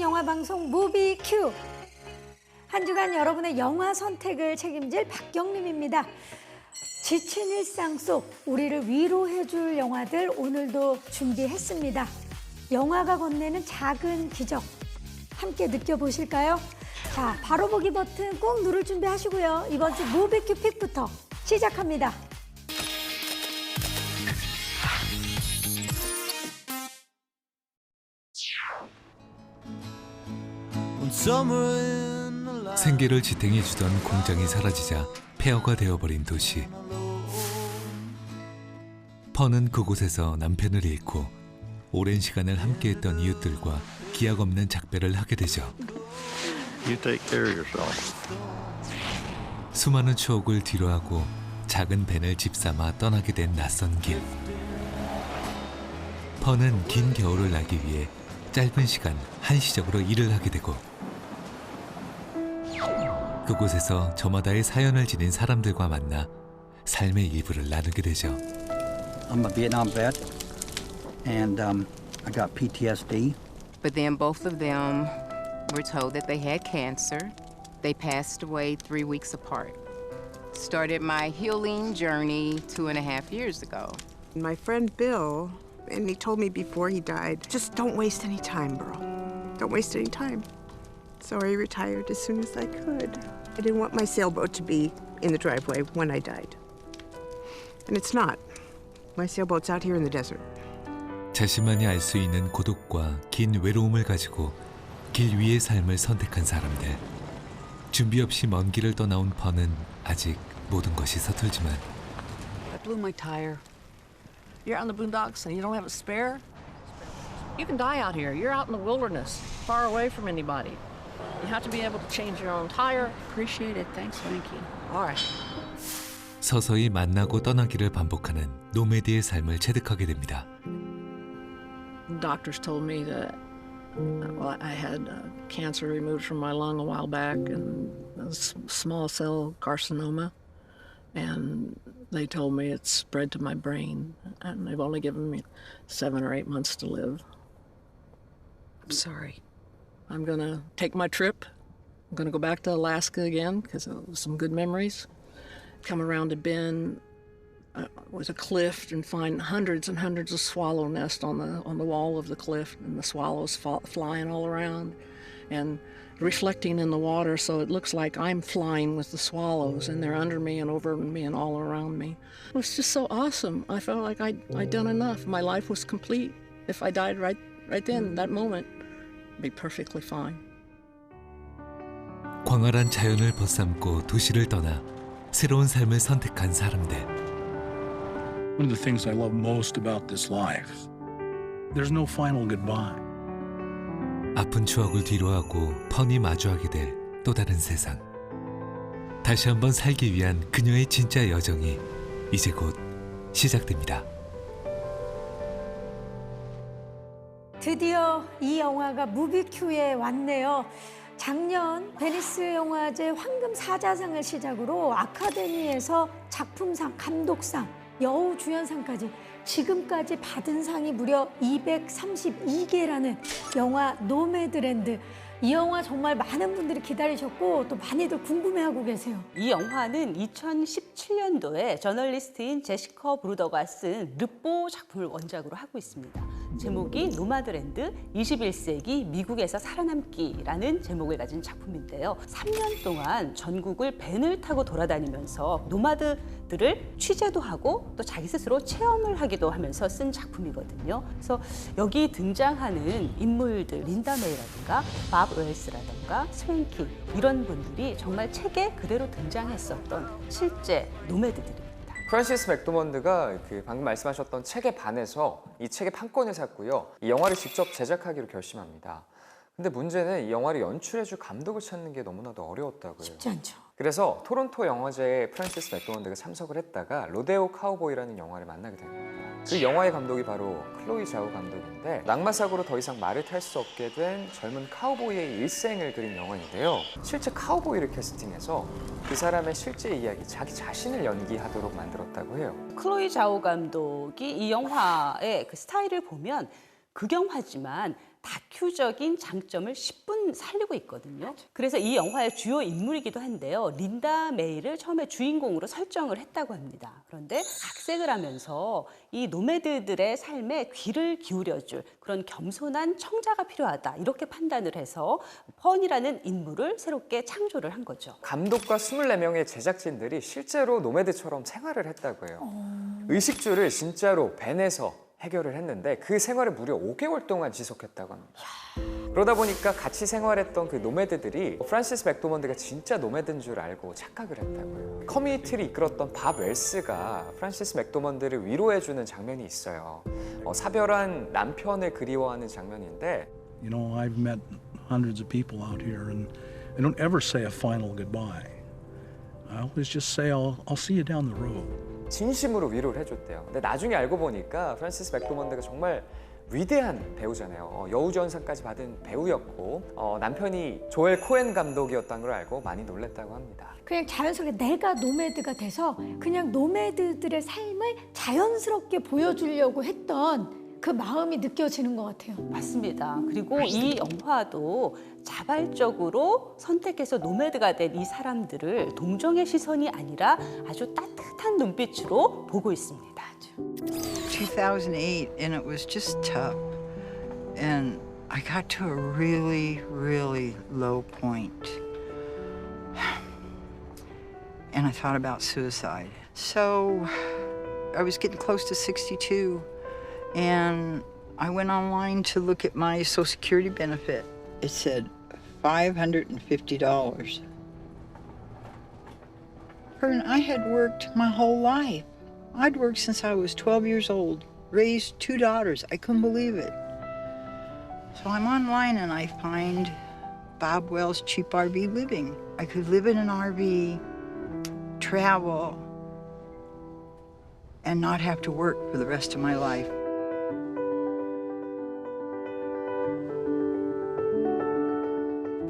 영화 방송 무비큐. 한 주간 여러분의 영화 선택을 책임질 박경림입니다. 지친 일상 속 우리를 위로해줄 영화들 오늘도 준비했습니다. 영화가 건네는 작은 기적 함께 느껴보실까요? 자, 바로 보기 버튼 꼭 누를 준비하시고요. 이번 주 무비큐 픽부터 시작합니다. 생계를 지탱해 주던 공장이 사라지자 폐허가 되어버린 도시. 펀은 그곳에서 남편을 잃고 오랜 시간을 함께했던 이웃들과 기약 없는 작별을 하게 되죠. You take care of yourself. 수많은 추억을 뒤로하고 작은 벤을 집삼아 떠나게 된 낯선 길. 펀은 긴 겨울을 나기 위해 짧은 시간 한시적으로 일을 하게 되고 그곳에서 저마다의 사연을 지닌 사람들과 만나 삶의 일부를 나누게 되죠. I'm a Vietnam vet, and I got PTSD. But then both of them were told that they had cancer. They passed away 3 weeks apart. Started my healing journey 2.5 years ago. My friend Bill, and he told me before he died, just don't waste any time, Burl. Don't waste any time. So I retired as soon as I could. I didn't want my sailboat to be in the driveway when I died. And it's not. My sailboat's out here in the desert. 자신만이 알 수 있는 고독과 긴 외로움을 가지고 길 위의 삶을 선택한 사람들. 준비 없이 먼 길을 떠나온 펀은 아직 모든 것이 서툴지만 I blew my tire. You're out in the boondocks and you don't have a spare? You can die out here. You're out in the wilderness, far away from anybody. You have to be able to change your own tire. Appreciate it. Thanks, Frankie. All right. 서서히 만나고 떠나기를 반복하는 노매드의 삶을 체득하게 됩니다. Doctors told me that I had cancer removed from my lung a while back and a small cell carcinoma. And they told me it's spread to my brain. And they've only given me 7 or 8 months to live. I'm sorry. I'm going to take my trip. I'm going to go back to Alaska again because it was some good memories. Come around a bend with a cliff and find hundreds and hundreds of swallow nests on the wall of the cliff, and the swallows flying all around and reflecting in the water, so it looks like I'm flying with the swallows, and they're under me and over me and all around me. It was just so awesome. I felt like I'd done enough. My life was complete. If I died right then, that moment, I'd be perfectly fine. 광활한 자연을 벗삼고 도시를 떠나 새로운 삶을 선택한 사람들. One of the things I love most about this life, there's no final goodbye. 아픈 추억을 뒤로하고 펀이 마주하게 될 또 다른 세상. 다시 한번 살기 위한 그녀의 진짜 여정이 이제 곧 시작됩니다. 드디어 이 영화가 무비큐에 왔네요. 작년 베니스 영화제 황금 사자상을 시작으로 아카데미에서 작품상, 감독상, 여우 주연상까지 지금까지 받은 상이 무려 232개라는 영화 노매드랜드. 이 영화 정말 많은 분들이 기다리셨고 또 많이들 궁금해하고 계세요. 이 영화는 2017년도에 저널리스트인 제시커 브루더가 쓴 르뽀 작품을 원작으로 하고 있습니다. 제목이 노마드랜드 21세기 미국에서 살아남기라는 제목을 가진 작품인데요. 3년 동안 전국을 밴을 타고 돌아다니면서 노마드들을 취재도 하고 또 자기 스스로 체험을 하기도 하면서 쓴 작품이거든요. 그래서 여기 등장하는 인물들, 린다 메이라든가 밥 웰스라든가 스웬키 이런 분들이 정말 책에 그대로 등장했었던 실제 노매드들입니다. 프란시스 맥도먼드가 방금 말씀하셨던 책에 반해서 이 책의 판권을 샀고요. 이 영화를 직접 제작하기로 결심합니다. 근데 문제는 이 영화를 연출해줄 감독을 찾는 게 너무나도 어려웠다고요. 쉽지 않죠. 그래서 토론토 영화제에 프란시스 맥도먼드가 참석을 했다가 로데오 카우보이라는 영화를 만나게 된 겁니다. 그 영화의 감독이 바로 클로이 자우 감독인데 낙마사고로 더 이상 말을 탈 수 없게 된 젊은 카우보이의 일생을 그린 영화인데요. 실제 카우보이를 캐스팅해서 그 사람의 실제 이야기, 자기 자신을 연기하도록 만들었다고 해요. 클로이 자오 감독이 이 영화의 그 스타일을 보면 극영화지만 다큐적인 장점을 10분 살리고 있거든요. 그래서 이 영화의 주요 인물이기도 한데요. 린다 메이를 처음에 주인공으로 설정을 했다고 합니다. 그런데 각색을 하면서 이 노매드들의 삶에 귀를 기울여줄 그런 겸손한 청자가 필요하다. 이렇게 판단을 해서 펀이라는 인물을 새롭게 창조를 한 거죠. 감독과 24명의 제작진들이 실제로 노매드처럼 생활을 했다고 해요. 의식주를 진짜로 벤에서 해결을 했는데 그 생활을 무려 5개월 동안 지속했다고 합니다. 그러다 보니까 같이 생활했던 그 노매드들이 프란시스 맥도먼드가 진짜 노매드인 줄 알고 착각을 했다고요. 커뮤니티를 이끌었던 밥 웰스가 프란시스 맥도먼드를 위로해주는 장면이 있어요. 사별한 남편을 그리워하는 장면인데 You know, I've met hundreds of people out here, and I don't ever say a final goodbye. I always just say, I'll see you down the road. 진심으로 위로를 해줬대요. 근데 나중에 알고 보니까 프란시스 맥도먼드가 정말 위대한 배우잖아요. 여우주연상까지 받은 배우였고 남편이 조엘 코엔 감독이었다는 걸 알고 많이 놀랐다고 합니다. 그냥 자연스럽게 내가 노매드가 돼서 그냥 노매드들의 삶을 자연스럽게 보여주려고 했던 그 마음이 느껴지는 것 같아요. 맞습니다. 그리고 이 영화도 자발적으로 선택해서 노매드가 된 이 사람들을 동정의 시선이 아니라 아주 따뜻한 눈빛으로 보고 있습니다. 2008 and it was just tough. And I got to a really, really low point. And I thought about suicide. So I was getting close to 62. And I went online to look at my Social Security benefit. It said $550. And I had worked my whole life. I'd worked since I was 12 years old, raised 2 daughters. I couldn't believe it. So I'm online and I find Bob Wells' Cheap RV Living. I could live in an RV, travel, and not have to work for the rest of my life.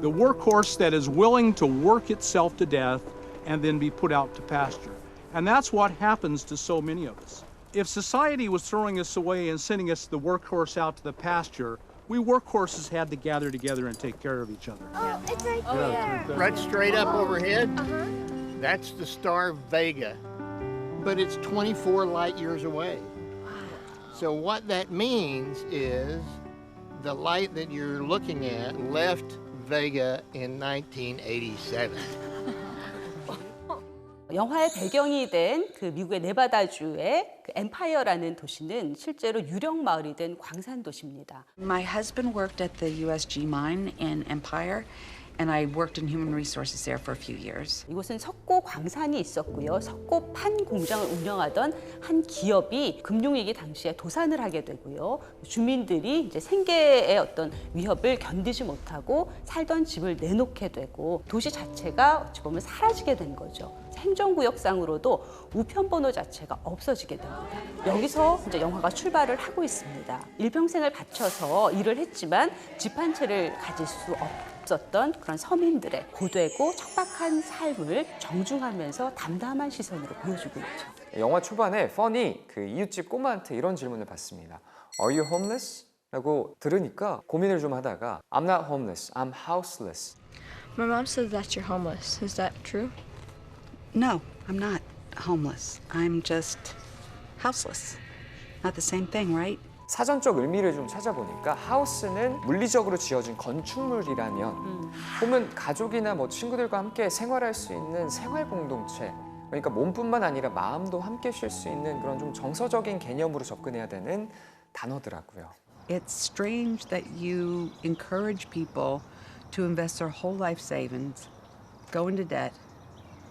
The workhorse that is willing to work itself to death and then be put out to pasture. And that's what happens to so many of us. If society was throwing us away and sending us the workhorse out to the pasture, we workhorses had to gather together and take care of each other. Oh, it's right there. Right straight up overhead, that's the star Vega, but it's 24 light years away. So what that means is the light that you're looking at left Vega in 1987. 영화의 배경이 된 그 미국의 네바다주의 그 엠파이어라는 도시는 실제로 유령 마을이 된 광산 도시입니다. My husband worked at the USG mine in Empire, and I worked in human resources there for a few years. 이곳은 석고 광산이 있었고요. 석고 판 공장을 운영하던 한 기업이 금융위기 당시에 도산을 하게 되고요. 주민들이 이제 생계의 어떤 위협을 견디지 못하고 살던 집을 내놓게 되고 도시 자체가 어찌 보면 사라지게 된 거죠. 행정구역상으로도 우편번호 자체가 없어지게 됩니다. 여기서 이제 영화가 출발을 하고 있습니다. 일평생을 바쳐서 일을 했지만 집 한 채를 가질 수 없었던 그런 서민들의 고되고 척박한 삶을 정중하면서 담담한 시선으로 보여주고 있죠. 영화 초반에 펀이 그 이웃집 꼬마한테 이런 질문을 받습니다. Are you homeless? 라고 들으니까 고민을 좀 하다가 I'm not homeless, I'm houseless. My mom says that you're homeless. Is that true? No, I'm not homeless. I'm just houseless. Not the same thing, right? 사전적 의미를 좀 찾아보니까 하우스는 물리적으로 지어진 건축물이라면 홈은 가족이나 뭐 친구들과 함께 생활할 수 있는 생활 공동체, 그러니까 몸뿐만 아니라 마음도 함께 쉴 수 있는 그런 좀 정서적인 개념으로 접근해야 되는 단어더라고요. It's strange that you encourage people to invest their whole life savings, go into debt,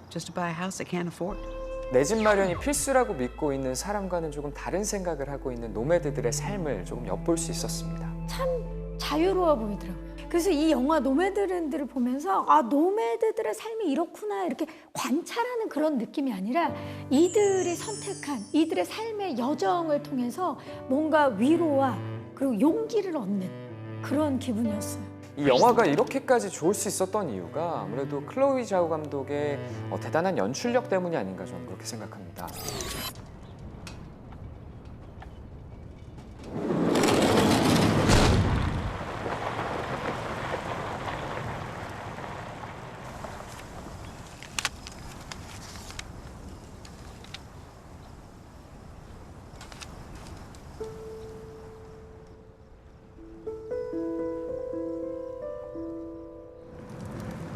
just to buy a house they can't afford. 내 집 마련이 필수라고 믿고 있는 사람과는 조금 다른 생각을 하고 있는 노매드들의 삶을 조금 엿볼 수 있었습니다. 참 자유로워 보이더라고요. 그래서 이 영화 노매드랜드를 보면서 아 노매드들의 삶이 이렇구나 이렇게 관찰하는 그런 느낌이 아니라 이들이 선택한 이들의 삶의 여정을 통해서 뭔가 위로와 그리고 용기를 얻는 그런 기분이었어요. 이 영화가 이렇게까지 좋을 수 있었던 이유가 아무래도 클로이 자우 감독의 대단한 연출력 때문이 아닌가 저는 그렇게 생각합니다.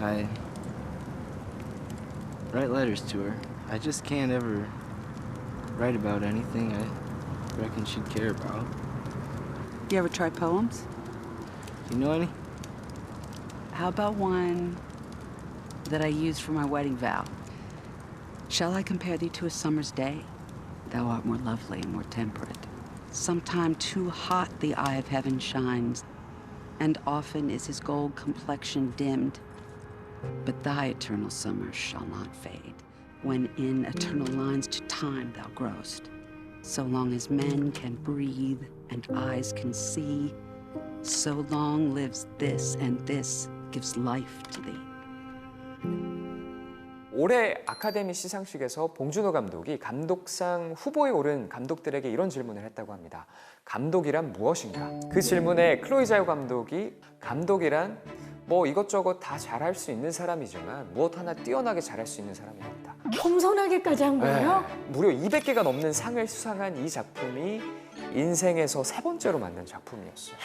I write letters to her. I just can't ever write about anything I reckon she'd care about. You ever try poems? Do you know any? How about one that I used for my wedding vow? Shall I compare thee to a summer's day? Thou art more lovely, more temperate. Sometime too hot the eye of heaven shines, and often is his gold complexion dimmed. But thy eternal summer shall not fade, when in eternal lines to time thou growst. So long as men can breathe and eyes can see, so long lives this, and this gives life to thee. 올해 아카데미 시상식에서 봉준호 감독이 감독상 후보에 오른 감독들에게 이런 질문을 했다고 합니다. 감독이란 무엇인가? 그 질문에 클로이 자우 감독이 감독이란 뭐 이것저것 다 잘할 수 있는 사람이지만 무엇 하나 뛰어나게 잘할 수 있는 사람입니다. 겸손하게까지 한 거예요? 무려 200개가 넘는 상을 수상한 이 작품이 인생에서 3번째로 만든 작품이었어요.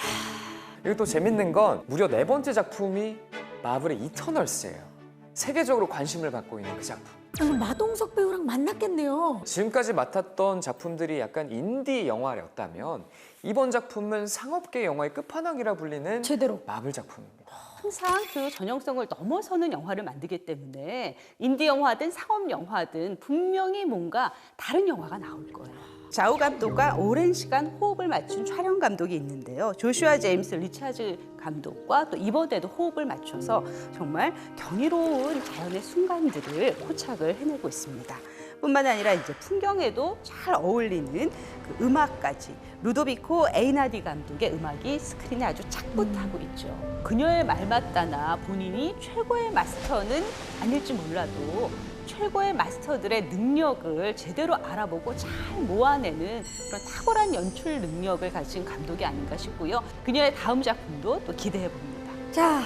그리고 또 재밌는 건 무려 4번째 작품이 마블의 이터널스예요. 세계적으로 관심을 받고 있는 그 작품. 마동석 배우랑 만났겠네요. 지금까지 맡았던 작품들이 약간 인디 영화였다면 이번 작품은 상업계 영화의 끝판왕이라 불리는 제대로 마블 작품입니다. 항상 그 전형성을 넘어서는 영화를 만들기 때문에 인디 영화든 상업 영화든 분명히 뭔가 다른 영화가 나올 거예요. 자우 감독과 오랜 시간 호흡을 맞춘 촬영 감독이 있는데요. 조슈아 제임스 리차즈 감독과 또 이번에도 호흡을 맞춰서 정말 경이로운 자연의 순간들을 포착을 해내고 있습니다. 뿐만 아니라 이제 풍경에도 잘 어울리는 그 음악까지 루도비코 에이나디 감독의 음악이 스크린에 아주 착붙하고 있죠. 그녀의 말 맞다나 본인이 최고의 마스터는 아닐지 몰라도 최고의 마스터들의 능력을 제대로 알아보고 잘 모아내는 그런 탁월한 연출 능력을 가진 감독이 아닌가 싶고요. 그녀의 다음 작품도 또 기대해 봅니다. 자,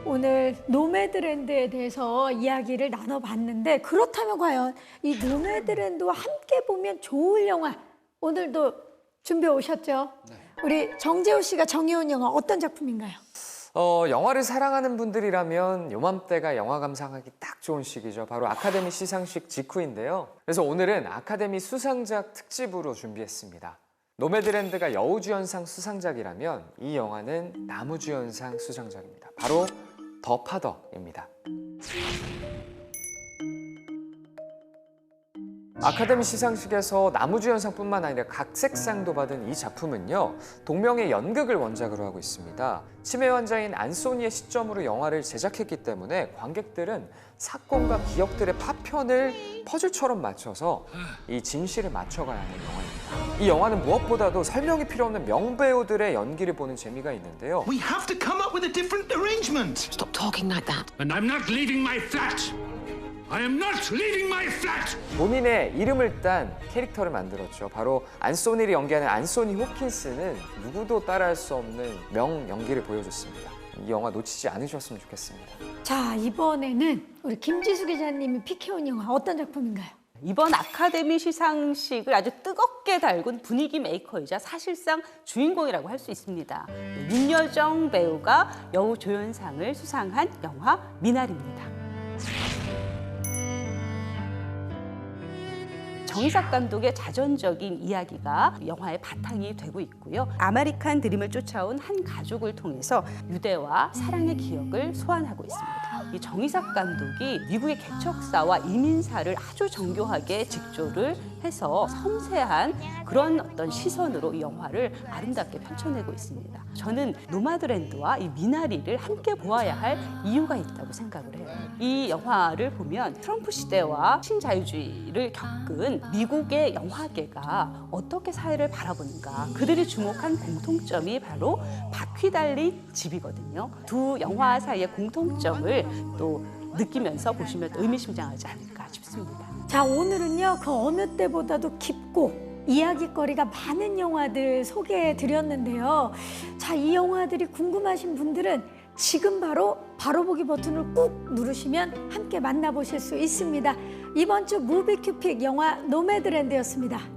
오늘 노매드랜드에 대해서 이야기를 나눠봤는데 그렇다면 과연 이 노매드랜드와 함께 보면 좋을 영화 오늘도 준비해 오셨죠? 네. 우리 정재호 씨가 정해온 영화 어떤 작품인가요? 영화를 사랑하는 분들이라면 요맘때가 영화 감상하기 딱 좋은 시기죠. 바로 아카데미 시상식 직후인데요. 그래서 오늘은 아카데미 수상작 특집으로 준비했습니다. 노매드랜드가 여우주연상 수상작이라면 이 영화는 나무주연상 수상작입니다. 바로 더 파더입니다. 아카데미 시상식에서 나무주연상뿐만 아니라 각색상도 받은 이 작품은요, 동명의 연극을 원작으로 하고 있습니다. 치매 환자인 안소니의 시점으로 영화를 제작했기 때문에 관객들은 사건과 기억들의 파편을 퍼즐처럼 맞춰서 이 진실을 맞춰가야 하는 영화입니다. 이 영화는 무엇보다도 설명이 필요 없는 명배우들의 연기를 보는 재미가 있는데요. We have to come up with a different arrangement. Stop talking like that. And I'm not leaving my flat. I am not leaving my flat. 본인의 이름을 딴 캐릭터를 만들었죠. 바로 안소니를 연기하는 안소니 호킨스는 누구도 따라할 수 없는 명 연기를 보여줬습니다. 이 영화 놓치지 않으셨으면 좋겠습니다. 자, 이번에는 우리 김지수 기자님이 픽해온 영화 어떤 작품인가요? 이번 아카데미 시상식을 아주 뜨겁게 달군 분위기 메이커이자 사실상 주인공이라고 할 수 있습니다. 민여정 배우가 여우조연상을 수상한 영화 미나리입니다. 정의삭 감독의 자전적인 이야기가 영화의 바탕이 되고 있고요. 아메리칸 드림을 쫓아온 한 가족을 통해서 유대와 사랑의 기억을 소환하고 있습니다. 이 정의삭 감독이 미국의 개척사와 이민사를 아주 정교하게 직조를 해서 섬세한 그런 어떤 시선으로 이 영화를 아름답게 펼쳐내고 있습니다. 저는 노마드랜드와 이 미나리를 함께 보아야 할 이유가 있다고 생각을 해요. 이 영화를 보면 트럼프 시대와 신자유주의를 겪은 미국의 영화계가 어떻게 사회를 바라보는가, 그들이 주목한 공통점이 바로 바퀴 달린 집이거든요. 두 영화 사이의 공통점을 또 느끼면서 보시면 의미심장하지 않을까 싶습니다. 자, 오늘은요 그 어느 때보다도 깊고 이야기거리가 많은 영화들 소개해 드렸는데요. 자, 이 영화들이 궁금하신 분들은 지금 바로 보기 버튼을 꾹 누르시면 함께 만나보실 수 있습니다. 이번 주 무비큐픽 영화 노매드랜드였습니다.